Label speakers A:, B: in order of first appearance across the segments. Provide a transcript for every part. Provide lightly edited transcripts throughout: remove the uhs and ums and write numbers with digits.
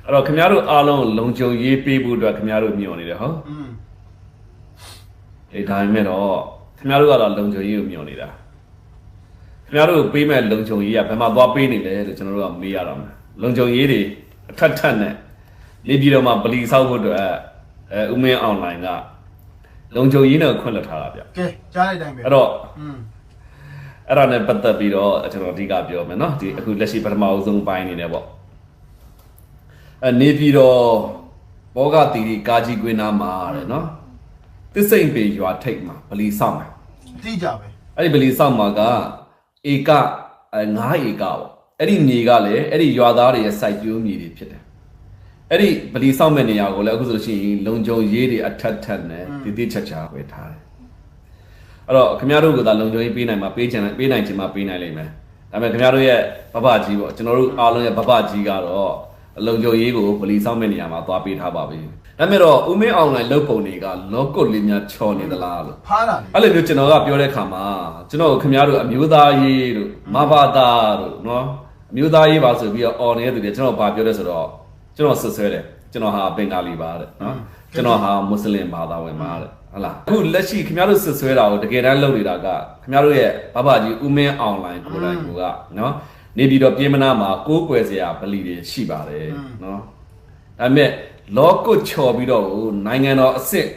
A: အဲ့တော့ခင်ဗျားတို့အားလုံးလုံခြုံရေးပေးဖို့အတွက်ခင်ဗျားတို့မျှော်နေတယ်ဟောအေးဒါပေမဲ့တော့ခင်ဗျားတို့ကတော့လုံခြုံရေးကိုမျှော်နေတာခင်ဗျားတို့ပေးမဲ့လုံခြုံရေးကဘယ်မှာသွားပေးနေလဲလို့ကျွန်တော်တို့ကမေးရတော့မယ်လုံခြုံရေးတွေအထက်ထက်နဲ့နေပြည်တော်မှာပလီဆောက်ဖို့အတွက်ဦးမင်းအွန်လိုင်းကလုံခြုံရေးနဲ့ခွင့်လွှတ်ထားတာဗျ
B: ကဲကြားလိုက်တိုင်းပဲ
A: အဲ့တော့အဲ့ဒါနဲ့ပတ်သက်ပြီးတော့ကျွန်တော်အဓိကပြောမယ်နော်ဒီအခုလက်ရှိပထမဆုံးပိုင်းနေတယ်ပေါ့နေပြည်တော်ဘောဂတီရီကာကြီးကွင်းနာမှာတဲ့နော်သစ်စိန်ပေရွာထိပ်မှာဗလီဆောက်မှာ
B: အတိကြပဲ
A: အဲ့ဒီဗလီဆောက်မှာကဧက9ဧကပေါ့အဲ့ဒီမြေကလည်းအဲ့ဒီရွာသားတွေရဲ့စိုက်ပျိုးမြေတွေဖြစ်တယ်အဲ့ဒီဗလီဆောက်မဲ့နေရာကိုလည်းအခုဆိုရှင်လုံခြုံရေးတွေအထက်ထက်နဲ့တည်တည်ချာချာဝယ်ထားတယ်အဲ့တော့ခင်ဗျားတို့ကသာလုံခြုံရေးပေးနိုင်မှာပေးနိုင်ချင်မှာပေးနိုင်လိမ့်မယ်ဒါပေမဲ့ခင်ဗျားတို့ရဲ့ဘဘကြီးပေါ့ကျွန်တော်တို့အားလုံးရဲ့ဘဘကြီးကတော့လုံခြုံရေးကိုဗလီဆောက်မဲ့နေရာမှာသွားပေးထားပါပြီဒါပေမဲ့တော့ဦးမင်းအောင်လိုင်းလုတ်ပုံတွေကလောကုတ်လေးများချော်နေသလားလို့
B: ဖားတာ
A: အဲ့လိုမျိုးကျွန်တော်ကပြောတဲ့ခါမှာကျွန်တော်ခင်ဗျားတို့အမျိုးသားရေးတို့မဘာသာတို့နော်အမျိုးသားရေးပါဆိုပြီးတော့အော်နေတဲ့သူတွေကျွန်တော်ဘာပြောလဲဆိုတော့ကျွန်တော်ဆွဆွဲတယ်ကျွန်တော်ဟာဘင်္ဂါလီပါတဲ့နော်ကျွန်တော်ဟာမွတ်စလင်ဘာသာဝင်ပါတဲ့ဟုတ်လားအခုလက်ရှိခင်ဗျားတို့ဆွဆွဲတာကိုတကယ်တမ်းလုပ်နေတာကခင်ဗျားတို့ရဲ့ဘဘကြီးဦးမင်းအောင်လိုင်းကိုယ်တိုင်ကနော်နေပြီးတော့ပြည်မနာမှာကိုးကွယ်စရာဗလီတွေရှိပါတယ်နော်ဒါပေမဲ့လောကုတ်ချော်ပြီးတော့နိုင်ငံတော်အစ်စ်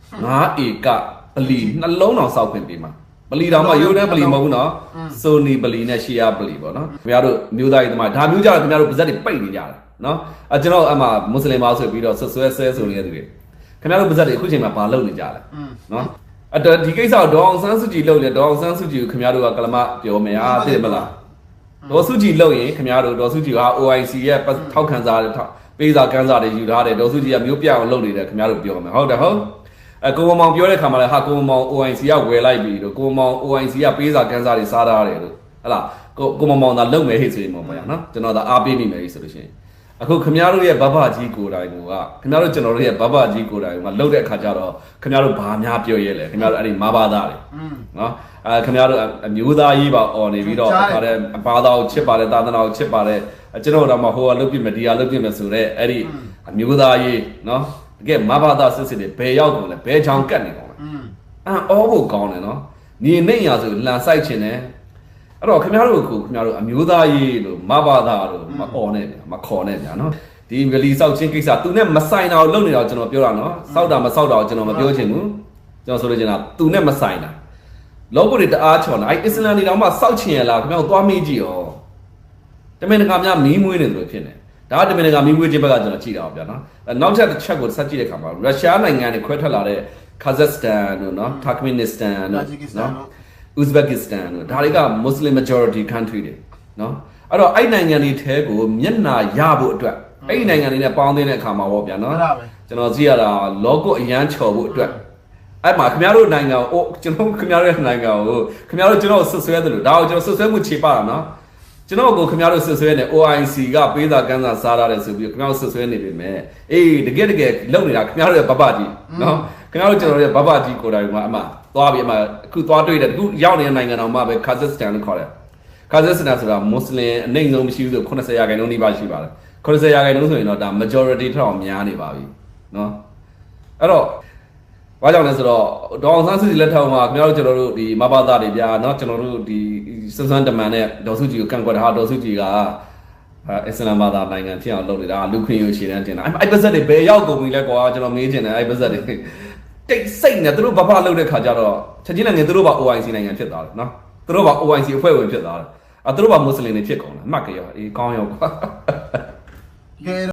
A: 9ဧကဗလီနှလုံးတော်စောက်ခွင့်ပေးမှာဗလီတော်မှာရိုးတန်းဗလီမဟုတ်ဘူးနော်ဆိုနီဗလီနဲ့ရှီယာဗလီပေါ့နော်ခင်ဗျားတို့မျိုးသားရေးသမားဒါမျိုးကြတော့ခင်ဗျားတို့ပါဇက်တွေပိတ်နေကြတယ်နော်ကျွန်တော်အမှမွတ်စလင်ပါဆိုပြီးတော့ဆွဆွဲဆိုနေတဲ့သူတွေခင်ဗျားတို့ပါဇက်တွေအခုချိန်မှာဘာလုပ်နေကြလဲနော်ဒီကိစ္စတော့ဒေါအောင်ဆန်းစုကြည်လုပ်လေဒေါအောင်ဆန်းစုကြည်ကိုခင်ဗျားတို့ကကလမပြောမယ်ဟာသိမလားဒေါ်စုကြည်လုပ်ရင်ခင်ဗျားတို့ဒေါ်စုကြည်က OIC ရဲ့ထောက်ခံစားတဲ့ပေးစာကန်းစာတွေယူထားတယ်ဒေါ်စုကြည်ကမျိုးပြအောင်လုပ်နေတယ်ခင်ဗျားတို့ပြောမယ်ဟုတ်တယ်ဟုတ်ကိုမောင်ပြောတဲ့ခါမှာလည်းဟာကိုမောင် OIC ကဝယ်လိုက်ပြီလို့ကိုမောင် OIC ကပေးစာကန်းစာတွေစားထားတယ်လို့ဟလားကိုမောင်သာလုပ်မယ်ဟဲ့ဆိုရင်ပေါ့ဗျာနော်ကျွန်တော်သာအားပေးမိမယ်ဆိုလို့ရှိရင်အခုခင်ဗျားတို့ရဲ့ဘဘကြီးကိုယ်တိုင်ကခင်ဗျားတို့ကျွန်တော်တို့ရဲ့ဘဘကြီးကိုယ်တိုင်ကလှုပ်တဲ့အခါကျတော့ခင်ဗျားတို့ဘာများပြောရဲလဲခင်ဗျားတို့အဲ့ဒီမဘာသားတွေနော်ခင်ဗျားတို့အမျိုးသားရေးပါအော်နေပြီးတော့ခါတဲ့အပါသားကိုချစ်ပါတယ်သာသနာကိုချစ်ပါတယ်ကျွန်တော်တို့မှဟိုကလုပ်ပြမယ်ဒီကလုပ်ပြမယ်ဆိုတော့အဲ့ဒီအမျိုးသားရေးနော်တကယ်မဘာသားစစ်စစ်တွေဘယ်ရောက်ကုန်လဲဘယ်ချောင်းကတ်နေကုန်လဲအော်ဖို့ကောင်းတယ်နော်ညီနေရဆိုလန်ဆိုင်ချင်တယ်အဲ့တော့ခင်ဗျားတို့ကိုခင်ဗျားတို့အမျိုးသားရေးလို့မဘာသာလို့မအော်နဲ့ဗျာမခေါ်နဲ့ဗျာနော်ဒီဗလီဆောက်ချင်းကိစ္စသူနဲ့မဆိုင်တာကိုလုပ်နေတာကျွန်တော်ပြောတာနော်စောက်တာမစောက်တာကိုကျွန်တော်မပြောချင်ဘူးကျွန်တော်ဆိုလို့ချင်တာသူနဲ့မဆိုင်တာလောကုတွေတအားချော်လာအဲ့အစ္စလမ်တွေတောင်မှစောက်ချင်ရလားခင်ဗျားတို့သွားမေးကြည့်ရောတမင်တကာများမီးမွေးနေတယ်လို့ဖြစ်နေဒါကတမင်တကာမီးမွေးခြင်းဘက်ကကျွန်တော်ကြည့်တာပါဗျာနော်နောက်တစ်ချက်ကိုဆက်ကြည့်တဲ့အခါမှာရုရှားနိုင်ငံတွေခွဲထွက်လာတဲ့ကာဇက်စတန်တို့နော်တာကမင်နစ္စတန်တို့နော်Uzbekistan တို့ဒါတွေက Muslim majority country တွေနော်အဲ့တော့အဲ့နိုင်ငံတွေထဲကိုမျက်နှာရဖို့အတွက်အဲ့ဒီနိုင်ငံတွေနဲ့ပေါင်းတဲ့အခါမှာပေါ့ဗျာနော်ကျွန်တော်ကြည့်ရတာလောကုတ်အရန်ချော်ဖို့အတွက်အဲ့မှာခင်ဗျားတို့နိုင်ငံကိုကျွန်တော်ခင်ဗျားတို့နိုင်ငံကိုခင်ဗျားတို့ကျွန်တော်ဆွဆွဲတယ်လို့ဒါကိုကျွန်တော်ဆွဆွဲမှုခြေပါတာနော်ကျွန်တော်ကိုခင်ဗျားတို့ဆွဆွဲနေ OIC ကပေးစာကန်းစာစားရတယ်ဆိုပြီးခင်ဗျားတို့ဆွဆွဲနေပြီမဲ့အေးတကယ်လုပ်နေတာခင်ဗျားတို့ရဲ့ဘဘကြီးနော်ခင်ဗျားတို့ကျွန်တော်ရဲ့ဘဘကြီးကိုယ်တိုင်ကအမှသွားပြီးအမှအခုသွားတွေ့တယ်အခုရောက်နေတဲ့နိုင်ငံတော်မှာပဲကာဇက်စတန်လို့ခေါ်တယ်ကာဇက်စတန်ဆိုတာမွတ်စလင်အနိုင်ဆုံးမရှိဘူးဆို80%နီးပါးရှိပါတယ်80%ဆိုရင်တော့ဒါ majority ထက်အောင်များနေပါပြီနော်အဲ့တော့ဘာကြောင့်လဲဆိုတော့ဒေါအောင်ဆန်းစုကြည်လက်ထက်မှာခင်ဗျားတို့ကျွန်တော်တို့ဒီမဘာသာတွေဗျာနော်ကျွန်တော်တို့ဒီစန်းစန်းတမန်နဲ့ဒေါ်စုကြည်ကိုကန့်ကွက်တာဟာဒေါ်စုကြည်ကအစ္စလာမ်ဘာသာနိုင်ငံဖြစ်အောင်လုပ်နေတာလူခွင့်ရရှည်တန်းတင်တာအဲ့ပါဇက်တွေဘယ်ရောက်ကုန်ပြီလဲကွာကျွန်တော်မေးချင်တယ်အဲ့ပါဇက်တွေတိတ်စိတ်နဲ့သူတို့ဘာလုပ်တဲ့ခါကျတော့ချက်ချင်းနိုင်ငံသူတို့ဘာ OIC နိုင်ငံဖြစ်သွားတယ်နော်သူတို့ဘာ OIC အဖွဲ့ဝင်ဖြစ်သွားတယ်သူတို့ဘာမွတ်စလင်တွေဖြစ်ကုန်တယ်အမှတ်ကြရောအေးကောင်းရောကွာ